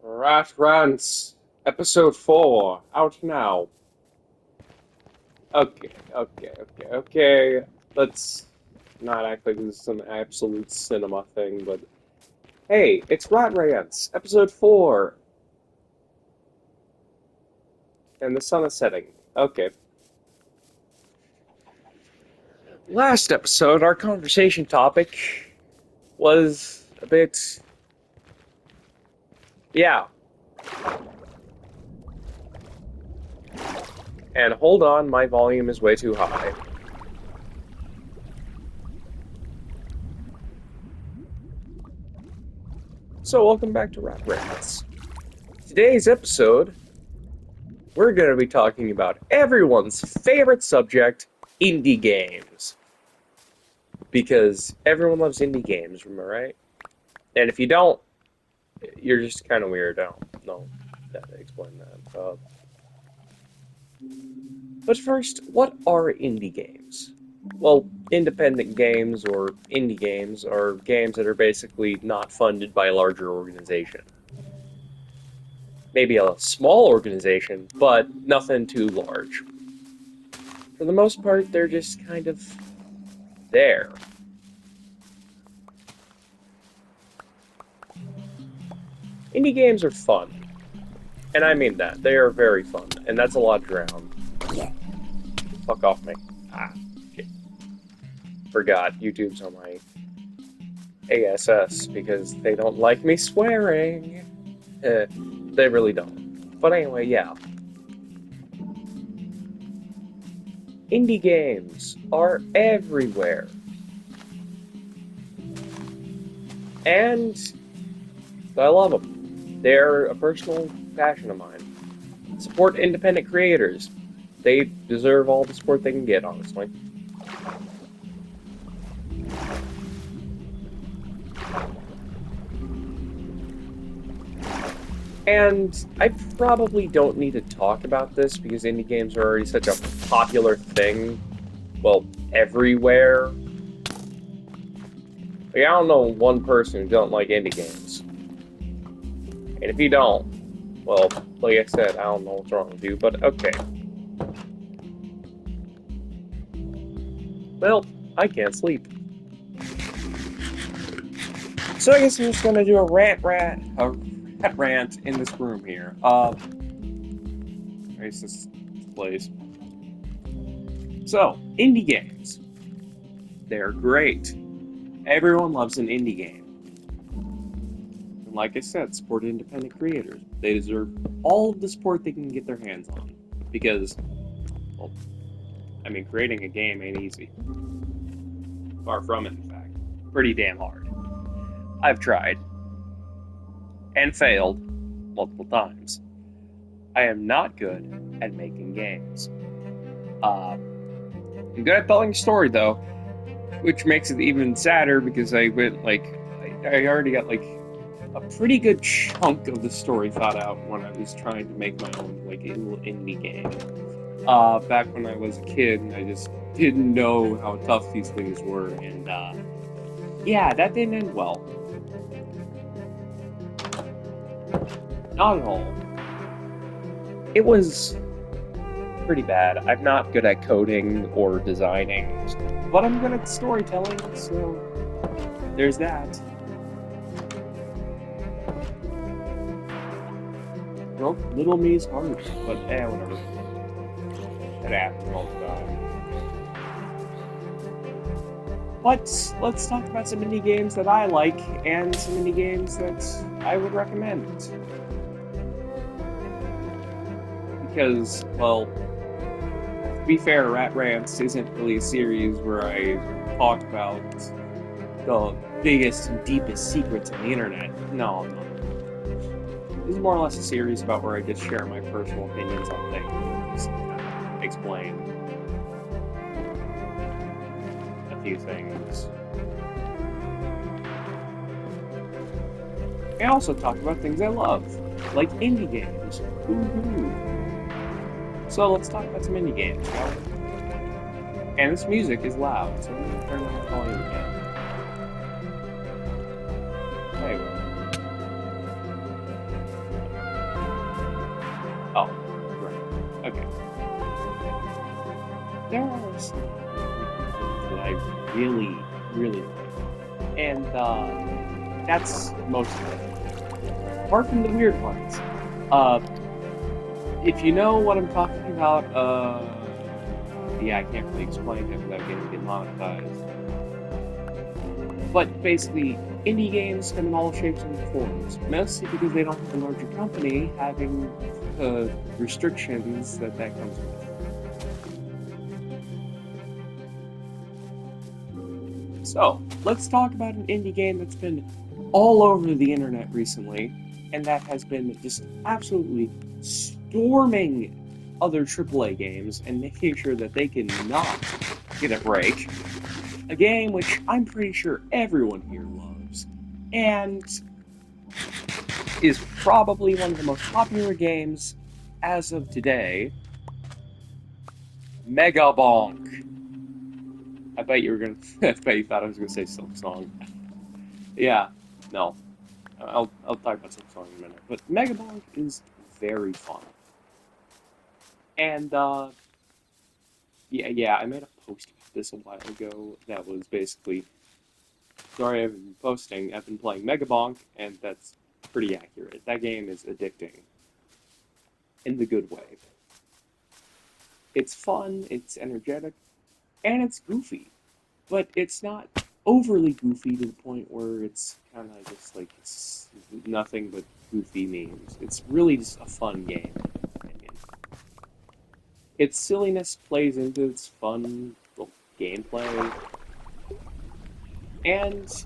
Rant, episode 4, out now. Okay. Let's not act like this is some absolute cinema thing, but hey, it's Rants, episode 4, and the sun is setting. Okay. Last episode, our conversation topic was a bit. Yeah. And hold on, my volume is way too high. So, welcome back to Rants. Today's episode, we're going to be talking about everyone's favorite subject, indie games. Because everyone loves indie games, am I right? And if you don't, you're just kind of weird. I don't know how to explain that. But first, what are indie games? Well, independent games or indie games are games that are basically not funded by a larger organization. Maybe a small organization, but nothing too large. For the most part, they're just kind of there. Indie games are fun. And I mean that. They are very fun. And that's a lot drowned. Fuck off me. Ah, shit. Forgot. YouTube's on my ASS because they don't like me swearing. They really don't. But anyway, yeah. Indie games are everywhere. And I love them. They're a personal passion of mine. Support independent creators. They deserve all the support they can get, honestly. And I probably don't need to talk about this because indie games are already such a popular thing. Well, everywhere. Like, I don't know one person who don't like indie games. And if you don't, well, like I said, I don't know what's wrong with you, but okay. Well, I can't sleep. So I guess I'm just gonna do a rant in this room here. Where's this place? So, indie games. They're great. Everyone loves an indie game. And like I said, support independent creators. They deserve all of the support they can get their hands on. Because, well, I mean, creating a game ain't easy. Far from it, in fact. Pretty damn hard. I've tried. And failed multiple times. I am not good at making games. I'm good at telling a story, though, which makes it even sadder because I went, I already got, a pretty good chunk of the story thought out when I was trying to make my own, indie game. Back when I was a kid, and I just didn't know how tough these things were, and, yeah, that didn't end well. Not at all. It was pretty bad. I'm not good at coding or designing, but I'm good at storytelling, so there's that. Broke little me's heart, but whatever. That happens all the time. But let's talk about some indie games that I like and some indie games that I would recommend. Because, well, to be fair, Rat Rants isn't really a series where I talk about the biggest and deepest secrets on the internet. No. This is more or less a series about where I just share my personal opinions on things, explain a few things. I also talk about things I love, like indie games. Woo-hoo. So let's talk about some indie games, shall we? And this music is loud, so I'm going to turn down the volume again. Anyway. Oh, right. Okay. There are some that I really, really like. And that's most of it. Apart from the weird ones. Uh, if you know what I'm talking about, yeah, I can't really explain it without getting demonetized. But basically, indie games come in all shapes and forms, mostly because they don't have a larger company having restrictions that comes with. So, let's talk about an indie game that's been all over the internet recently, and that has been just absolutely storming other AAA games and making sure that they cannot get a break. A game which I'm pretty sure everyone here loves, and is probably one of the most popular games as of today, Mega Bonk. I bet you were gonna. I bet you thought I was gonna say Silk Song. Yeah, no. I'll talk about Silk Song in a minute. But Mega Bonk is very fun, and yeah, I made a post about this a while ago. That was basically, sorry, I've been posting. I've been playing Mega Bonk, and that's pretty accurate. That game is addicting in the good way. It's fun, it's energetic, and it's goofy. But it's not overly goofy to the point where it's kind of just like it's nothing but goofy memes. It's really just a fun game, in my opinion. Its silliness plays into its fun gameplay, and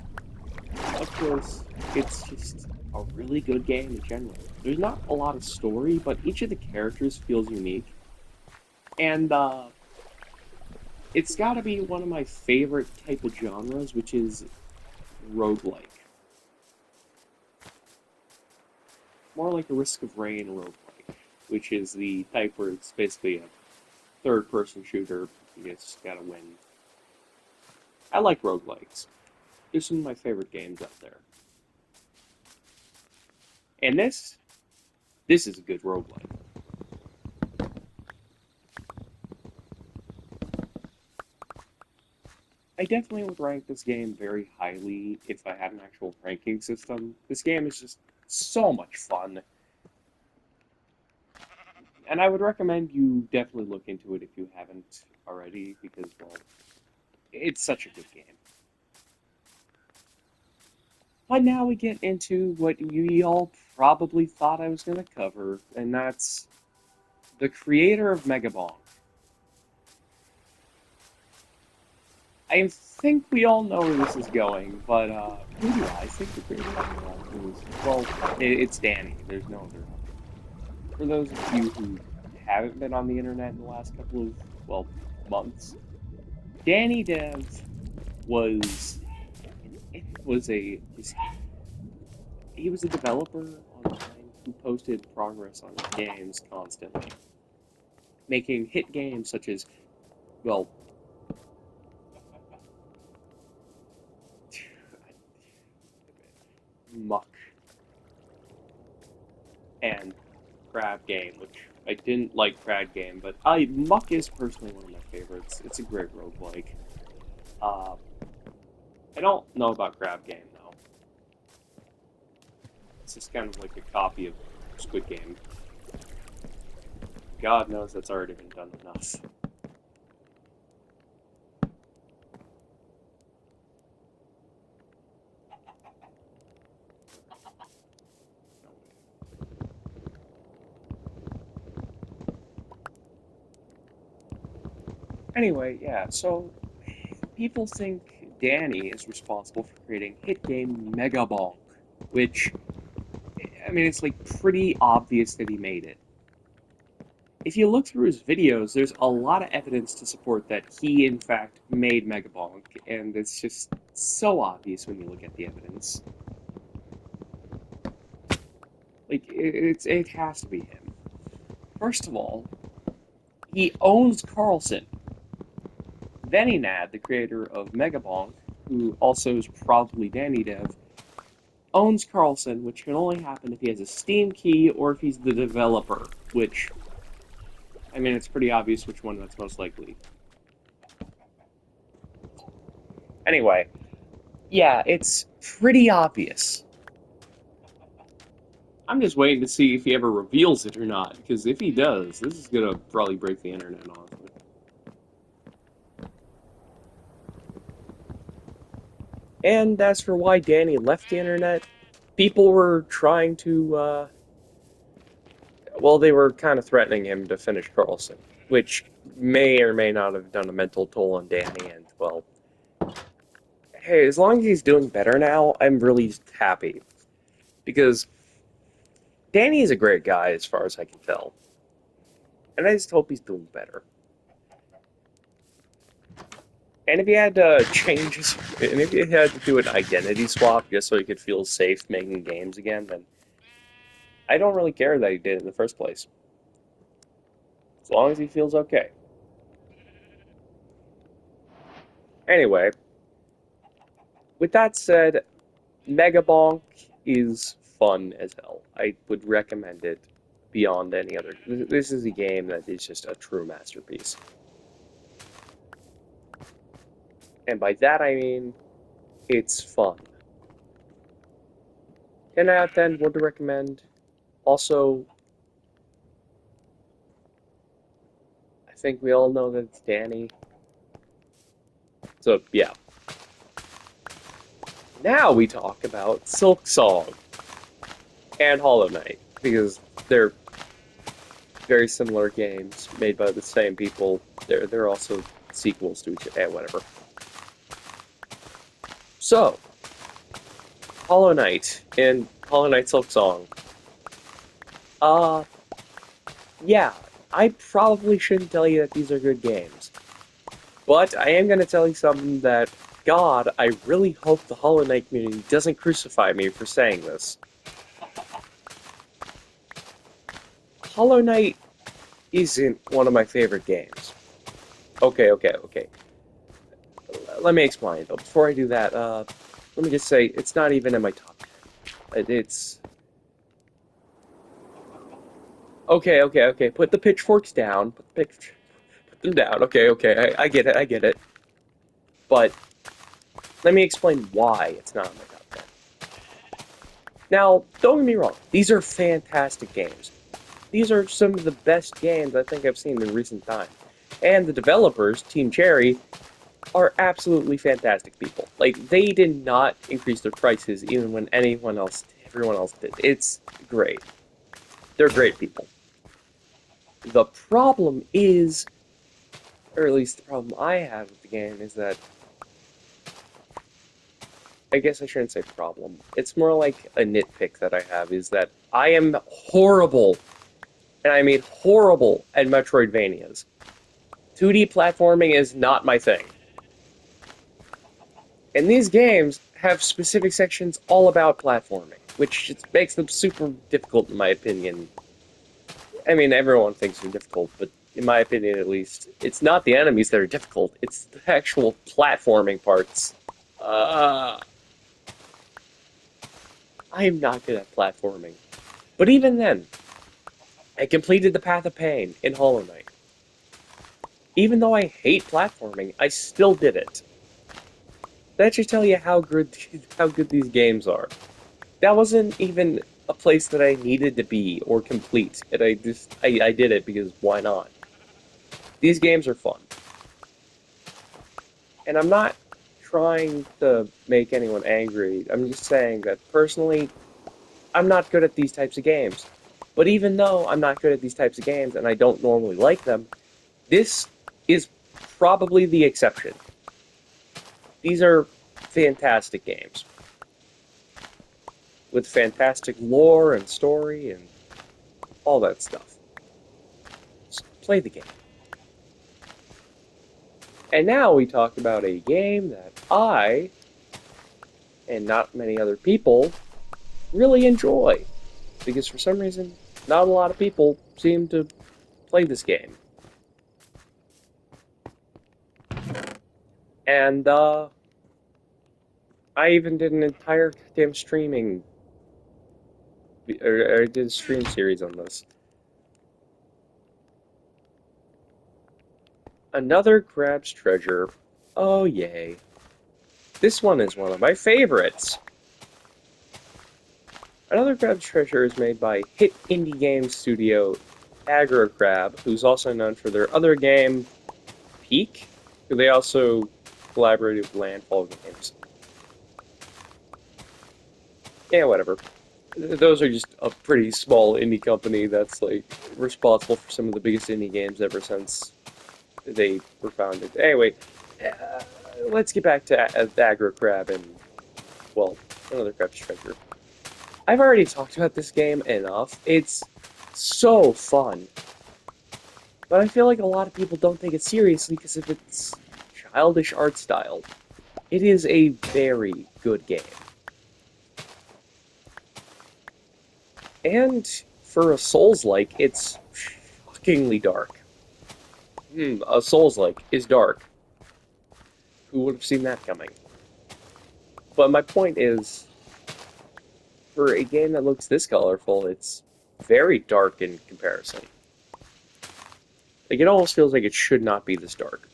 of course, it's just a really good game in general. There's not a lot of story, but each of the characters feels unique, and it's got to be one of my favorite type of genres, which is roguelike. More like a Risk of Rain roguelike, which is the type where it's basically a third-person shooter. You just gotta win. I like roguelikes. They're some of my favorite games out there. And this is a good roguelike. I definitely would rank this game very highly if I had an actual ranking system. This game is just so much fun, and I would recommend you definitely look into it if you haven't already, because, well, it's such a good game. But now we get into what you all probably thought I was going to cover, and that's the creator of Megabonk. I think we all know where this is going, but who do I think the creator of Megabonk is? Well, it's Danny. There's no other. For those of you who haven't been on the internet in the last couple of, well, months, Danny Dev was was a he was a developer online who posted progress on his games constantly, making hit games such as, well, Muck and Crab Game, which I didn't like Crab Game, but Muck is personally one of my favorites. It's a great roguelike. Uh, I don't know about Crab Game though. It's just kind of like a copy of Squid Game. God knows that's already been done enough. Anyway, yeah, so people think Danny is responsible for creating hit game Mega Bonk, which, I mean, it's like pretty obvious that he made it. If you look through his videos, there's a lot of evidence to support that he, in fact, made Mega Bonk, and it's just so obvious when you look at the evidence. Like, it has to be him. First of all, he owns Carlson. Veninad, the creator of Megabonk, who also is probably Danny Dev, owns Carlson, which can only happen if he has a Steam key or if he's the developer, which, I mean, it's pretty obvious which one that's most likely. Anyway, yeah, it's pretty obvious. I'm just waiting to see if he ever reveals it or not, because if he does, this is gonna probably break the internet, honestly. And as for why Danny left the internet, people were trying to, well, they were kind of threatening him to finish Carlson, which may or may not have done a mental toll on Danny, and, well, hey, as long as he's doing better now, I'm really happy. Because Danny is a great guy, as far as I can tell. And I just hope he's doing better. And if he had to change his, and if he had to do an identity swap just so he could feel safe making games again, then I don't really care that he did it in the first place. As long as he feels okay. Anyway, with that said, Megabonk is fun as hell. I would recommend it beyond any other. This is a game that is just a true masterpiece. And by that I mean it's fun. 10 out of 10 would recommend. Also, I think we all know that it's Danny. So, yeah. Now we talk about Silk Song and Hollow Knight, because they're very similar games made by the same people. They're also sequels to each other. Whatever. So, Hollow Knight and Hollow Knight Silk Song. Uh, yeah, I probably shouldn't tell you that these are good games. But I am going to tell you something that, God, I really hope the Hollow Knight community doesn't crucify me for saying this. Hollow Knight isn't one of my favorite games. Okay. Let me explain, though. Before I do that, let me just say, it's not even in my top 10. It's... Okay. Put the pitchforks down. Put them down. Okay. I get it. But let me explain why it's not in my top 10. Now, don't get me wrong. These are fantastic games. These are some of the best games I think I've seen in recent time. And the developers, Team Cherry, are absolutely fantastic people. Like, they did not increase their prices even when everyone else did. It's great. They're great people. The problem is, or at least the problem I have with the game, is that I guess I shouldn't say problem. It's more like a nitpick that I have, is that I am horrible, and I mean horrible, at Metroidvanias. 2D platforming is not my thing. And these games have specific sections all about platforming, which just makes them super difficult in my opinion. I mean, everyone thinks they're difficult, but in my opinion at least, it's not the enemies that are difficult, it's the actual platforming parts. I am not good at platforming. But even then, I completed the Path of Pain in Hollow Knight. Even though I hate platforming, I still did it. That should tell you how good these games are. That wasn't even a place that I needed to be or complete, and I did it because why not? These games are fun. And I'm not trying to make anyone angry. I'm just saying that personally, I'm not good at these types of games. But even though I'm not good at these types of games and I don't normally like them, this is probably the exception. These are fantastic games with fantastic lore and story and all that stuff. Just play the game. And now we talk about a game that I, and not many other people, really enjoy. Because for some reason, not a lot of people seem to play this game. And, I even did an entire goddamn streaming, or I did a stream series on this. Another grabs treasure. Oh, yay. This one is one of my favorites. Another grabs treasure is made by hit indie game studio Aggro Crab, who's also known for their other game, Peak, who they also collaborated with Landfall Games. Yeah, whatever. Those are just a pretty small indie company that's like responsible for some of the biggest indie games ever since they were founded. Anyway, uh, let's get back to Aggro Crab and, well, another crab's treasure. I've already talked about this game enough. It's so fun. But I feel like a lot of people don't take it seriously because of its childish art style. It is a very good game. And for a Souls-like, it's shockingly dark. A Souls-like is dark. Who would have seen that coming? But my point is, for a game that looks this colorful, it's very dark in comparison. Like, it almost feels like it should not be this dark.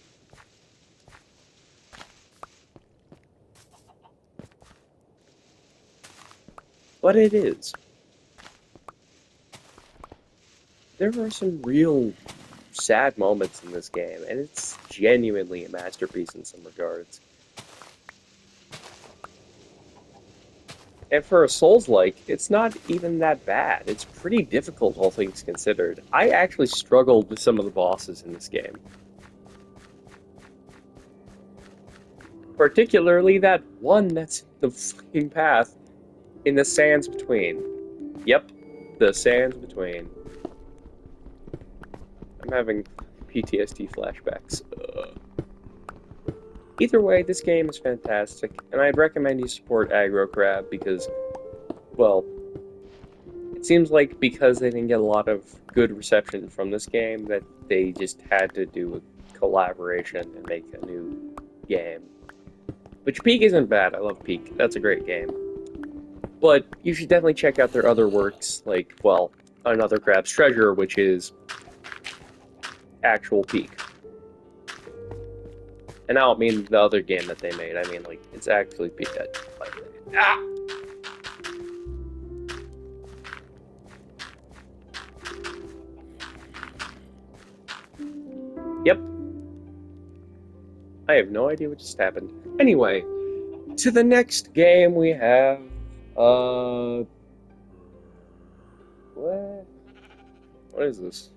But it is. There are some real sad moments in this game, and it's genuinely a masterpiece in some regards. And for a Souls-like, it's not even that bad. It's pretty difficult, all things considered. I actually struggled with some of the bosses in this game. Particularly that one that's in the fucking path in the sands between. Yep, the sands between. I'm having PTSD flashbacks. Either way, this game is fantastic, and I'd recommend you support Aggro Crab because, well, it seems like because they didn't get a lot of good reception from this game, that they just had to do a collaboration and make a new game. Which Peak isn't bad. I love Peak. That's a great game. But you should definitely check out their other works, like, well, Another Crab's Treasure, which is actual Peak. And I don't mean the other game that they made. I mean, like, it's actually Peak. Ah! Yep. I have no idea what just happened. Anyway, to the next game we have, what? What is this?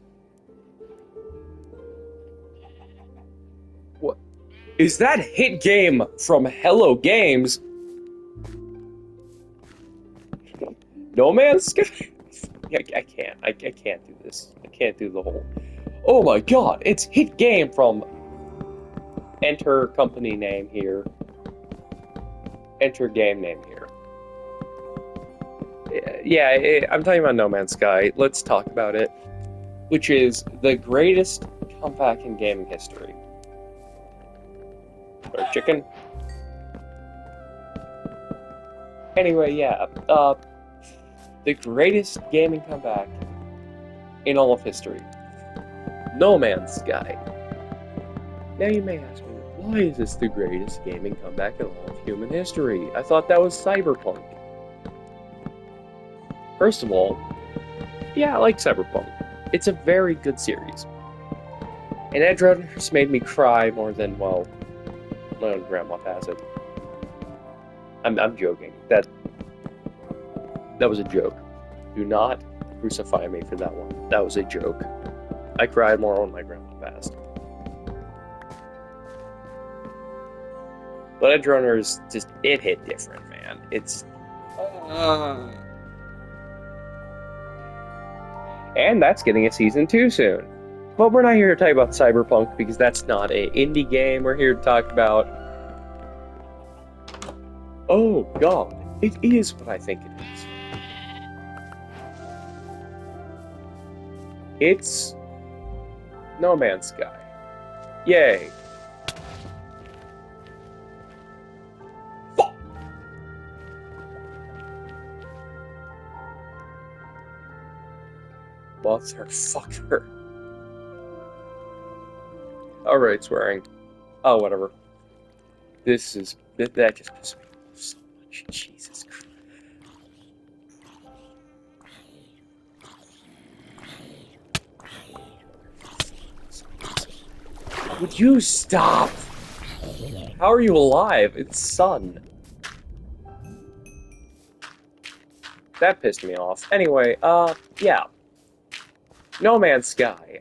What? Is that hit game from Hello Games? No Man's Sky? I can't. I can't do this. I can't do the whole. Oh my god, it's hit game from. Enter company name here. Enter game name here. Yeah, I'm talking about No Man's Sky. Let's talk about it. Which is the greatest comeback in gaming history. Or chicken? Anyway, yeah. The greatest gaming comeback in all of history. No Man's Sky. Now you may ask me, why is this the greatest gaming comeback in all of human history? I thought that was Cyberpunk. First of all, yeah, I like Cyberpunk. It's a very good series. And Edge Runners made me cry more than, well, my own grandma has it. I'm joking. That was a joke. Do not crucify me for that one. That was a joke. I cried more when my grandma passed. But Edge Runners just it hit different, man. It's and that's getting a season 2 soon. But we're not here to talk about Cyberpunk because that's not an indie game. We're here to talk about. Oh god, it is what I think it is. It's No Man's Sky. Yay. Motherfucker. Alright, swearing. Oh, whatever. That just pisses me off so much. Jesus Christ. Would you stop? How are you alive? It's sun. That pissed me off. Anyway, yeah. No Man's Sky.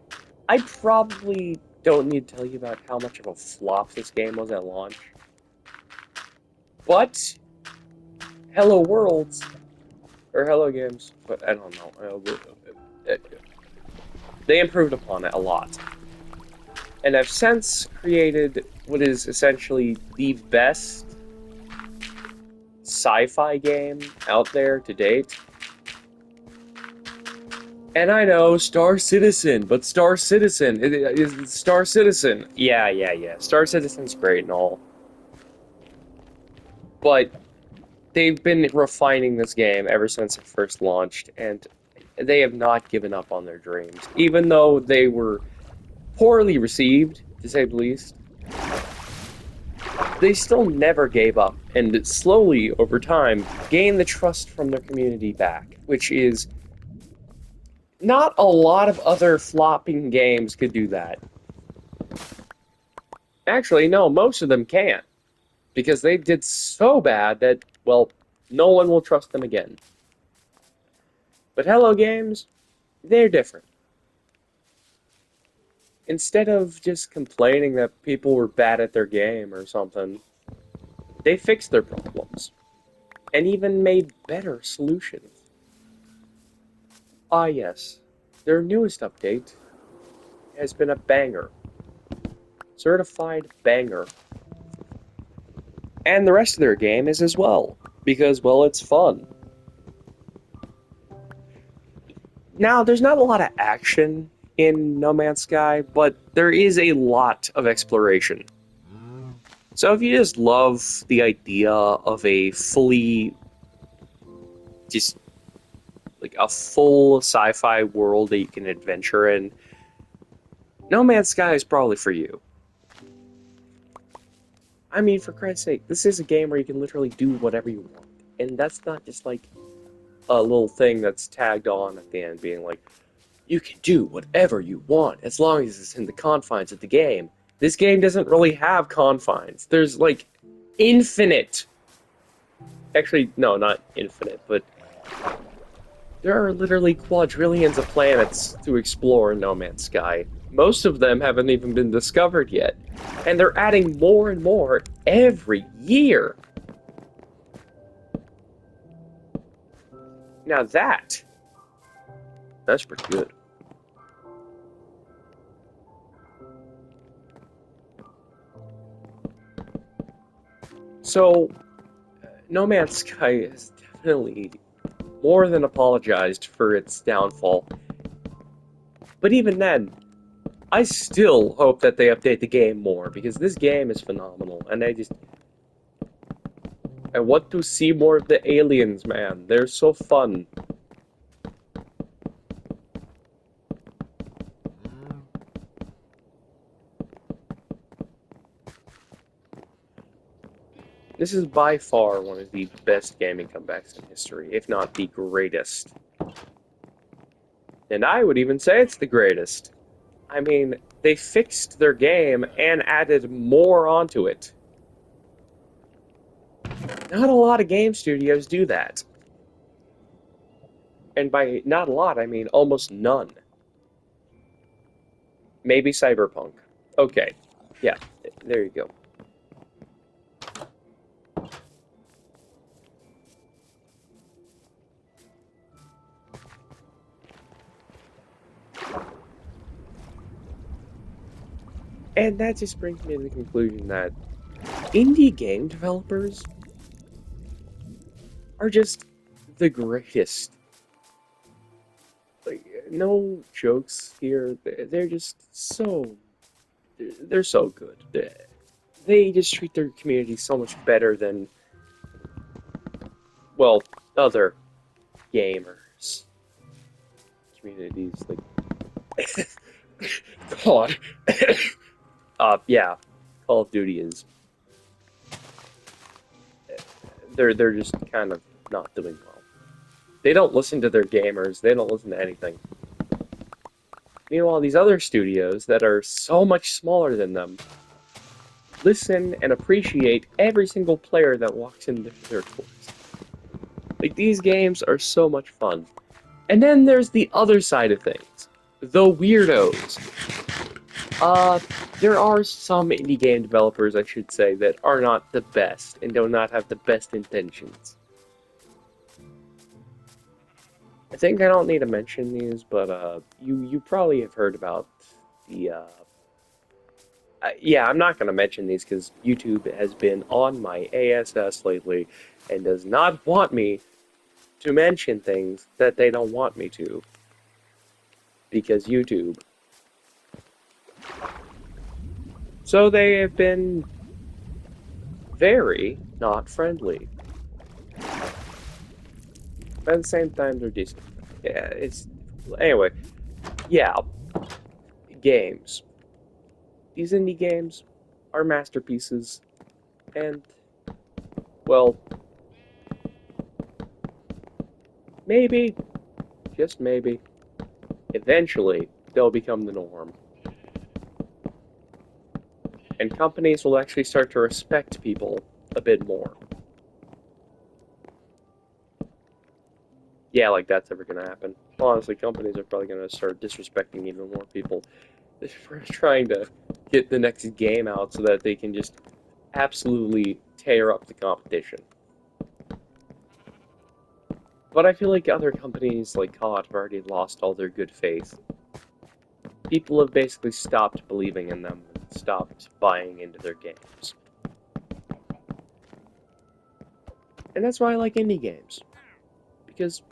I probably don't need to tell you about how much of a flop this game was at launch. But Hello Worlds, or Hello Games, but I don't know. They improved upon it a lot. And have since created what is essentially the best sci-fi game out there to date. And I know Star Citizen, but Star Citizen is Star Citizen. Yeah. Star Citizen's great and all, but they've been refining this game ever since it first launched, and they have not given up on their dreams, even though they were poorly received, to say the least. They still never gave up, and slowly, over time, gained the trust from their community back, which is not a lot of other flopping games could do that. Actually, no, most of them can't, because they did so bad that, well, no one will trust them again. But Hello Games, they're different. Instead of just complaining that people were bad at their game or something, they fixed their problems and even made better solutions. Ah, yes, their newest update has been a banger. Certified banger. And the rest of their game is as well, because, well, it's fun. Now, there's not a lot of action in No Man's Sky, but there is a lot of exploration. So if you just love the idea of a fully, just like a full sci-fi world that you can adventure in, No Man's Sky is probably for you. I mean, for Christ's sake, this is a game where you can literally do whatever you want. And that's not just like a little thing that's tagged on at the end being like, you can do whatever you want as long as it's in the confines of the game. This game doesn't really have confines. There's like infinite. Actually, no, not infinite, but there are literally quadrillions of planets to explore in No Man's Sky. Most of them haven't even been discovered yet. And they're adding more and more every year. Now that's pretty good. So, No Man's Sky has definitely more than apologized for its downfall. But even then, I still hope that they update the game more, because this game is phenomenal, and I want to see more of the aliens, man. They're so fun. This is by far one of the best gaming comebacks in history, if not the greatest. And I would even say it's the greatest. I mean, they fixed their game and added more onto it. Not a lot of game studios do that. And by not a lot, I mean almost none. Maybe Cyberpunk. Okay. Yeah, there you go. And that just brings me to the conclusion that indie game developers are just the greatest. Like, no jokes here. They're just so. They're so good. They just treat their community so much better than, well, other gamers. communities, like God, yeah, Call of Duty is they're just kind of not doing well. They don't listen to their gamers. They don't listen to anything. Meanwhile, these other studios that are so much smaller than them listen and appreciate every single player that walks into their doors. Like, these games are so much fun. And then there's the other side of things. The weirdos. Uh, there are some indie game developers, I should say, that are not the best and do not have the best intentions. I think I don't need to mention these, but you probably have heard about the yeah, I'm not going to mention these because YouTube has been on my ASS lately and does not want me to mention things that they don't want me to because YouTube. So they have been very not friendly. But at the same time, they're decent. Yeah, it's anyway. Yeah, games. These indie games are masterpieces, and well, maybe, just maybe, eventually they'll become the norm, and companies will actually start to respect people a bit more. Yeah, like that's ever gonna happen. Honestly, companies are probably gonna start disrespecting even more people. They're trying to get the next game out so that they can just absolutely tear up the competition. But I feel like other companies like COD have already lost all their good faith. People have basically stopped believing in them and stopped buying into their games. And that's why I like indie games. Because,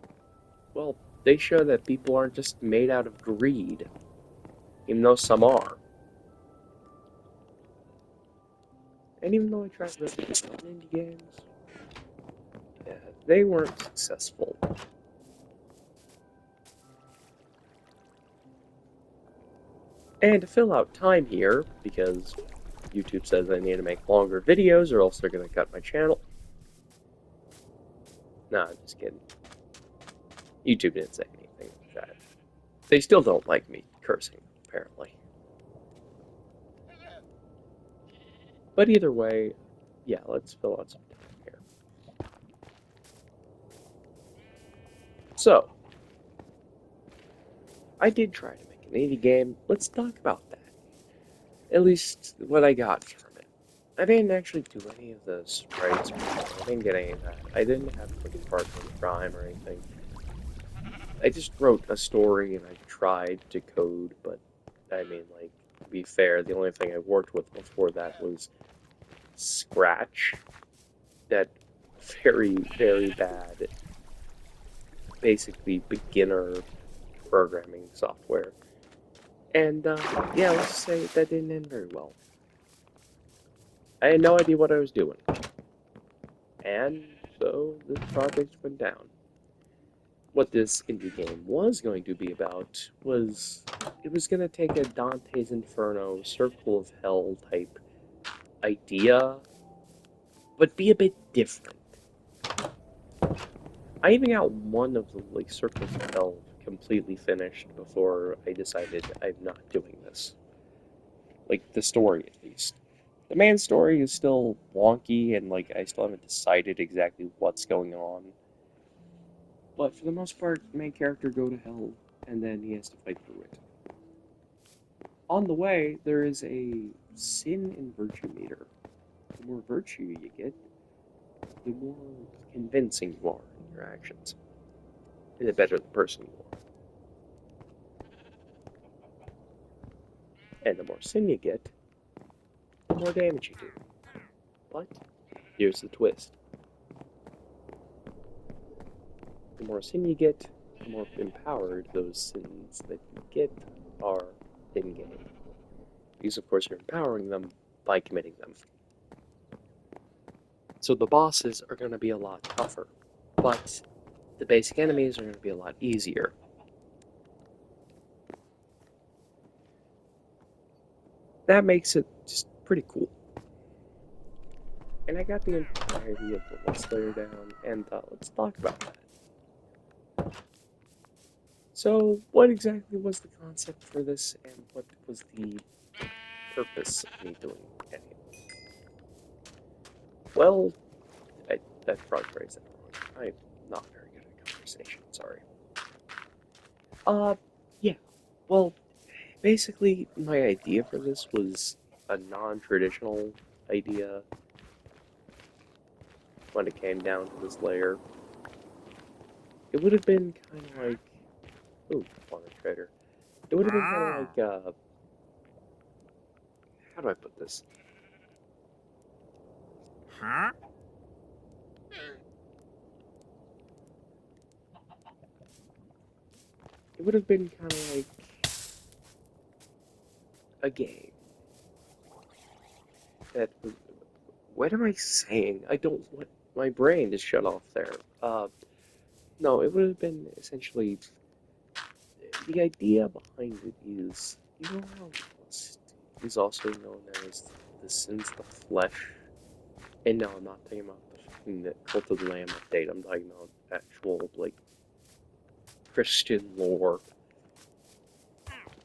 well, they show that people aren't just made out of greed, even though some are. And even though I tried really good indie games, yeah, they weren't successful. And to fill out time here, because YouTube says I need to make longer videos or else they're going to cut my channel. Nah, I'm just kidding. YouTube didn't say anything like that. They still don't like me cursing, apparently. But either way, yeah, let's fill out some time here. So, I did try to make an indie game. Let's talk about that. At least what I got from it. I didn't actually do any of the sprites. I didn't get any of that. I didn't have like a partner in crime or anything. I just wrote a story and I tried to code, but I mean, like, to be fair, the only thing I worked with before that was Scratch. That very, very bad, basically beginner programming software. And yeah, let's just say that didn't end very well. I had no idea what I was doing. And so this project went down. What this indie game was going to be about was it was going to take a Dante's Inferno, Circle of Hell type idea, but be a bit different. I even got one of the like Circles of Hell completely finished before I decided I'm not doing this. Like the story at least. The main story is still wonky and like I still haven't decided exactly what's going on. But for the most part, the main character go to hell and then he has to fight through it. On the way, there is a sin and virtue meter. The more virtue you get, the more convincing you are in your actions. And the better the person you are. And the more sin you get, the more damage you do. But here's the twist. The more sin you get, the more empowered those sins that you get are in-game. Because of course you're empowering them by committing them. So the bosses are going to be a lot tougher, but the basic enemies are going to be a lot easier. that makes it just pretty cool. And I got the entirety of the Lust layer down, and let's talk about that. So, what exactly was the concept for this, and what was the purpose of me doing any of this? Well, I probably phrased that wrong. I'm not very good at conversation, sorry. Yeah. Well, basically, my idea for this was a non-traditional idea when it came down to this layer. It would have been kind of like, ooh, Water Trader. It would have been kind of like, how do I put this? Huh? It would have been kind of like a game that was. What am I saying? I don't. What my brain just shut off there. No, it would have been essentially the idea behind it is, you know how lust is also known as the sins of the flesh? And no, I'm not talking about the Cult of the Lamb update. I'm talking about actual, like, Christian lore.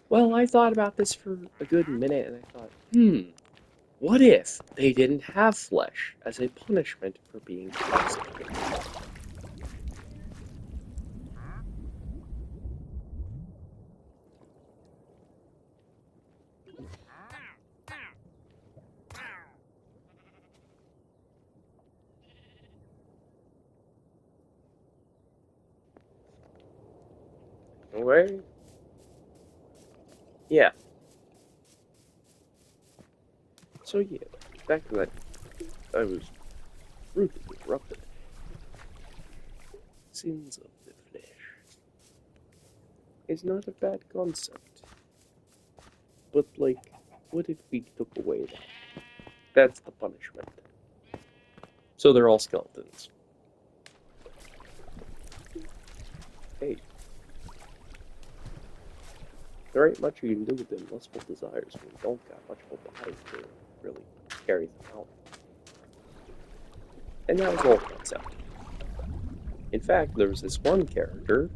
Well, I thought about this for a good minute, and I thought, what if they didn't have flesh as a punishment for being toxic? Okay? Yeah. So yeah, back to that. I was rudely interrupted. Sins of the flesh is not a bad concept, but like, what if we took away that? That's the punishment. So they're all skeletons. Hey, there ain't much you can do with them lustful desires when you don't got much of a body to really carry them out. And that was the whole concept. In fact, there was this one character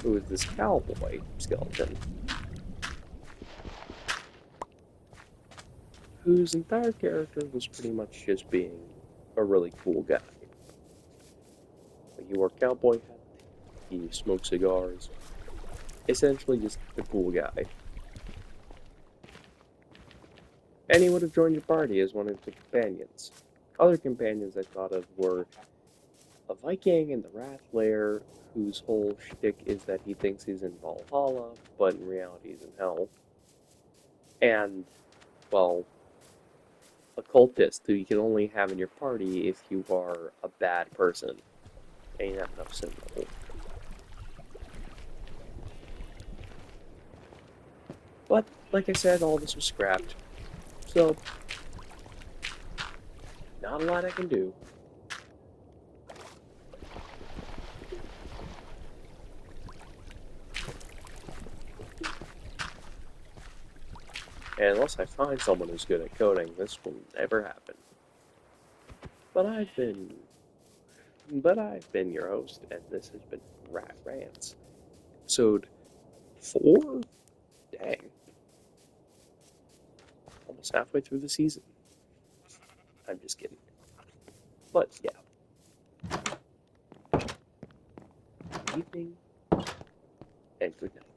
who was this cowboy skeleton whose entire character was pretty much just being a really cool guy. Like, he wore a cowboy hat, he smoked cigars, essentially just a cool guy. And he would have joined your party as one of the companions. Other companions I thought of were a Viking in the Wrath Lair, whose whole shtick is that he thinks he's in Valhalla, but in reality he's in Hell. And, well, a cultist who you can only have in your party if you are a bad person and you have enough sin level. But, like I said, all this was scrapped, so not a lot I can do. And unless I find someone who's good at coding, this will never happen. But I've been your host, and this has been Rants. Episode 4? Dang. Almost halfway through the season. I'm just kidding. But yeah, good evening, and good night.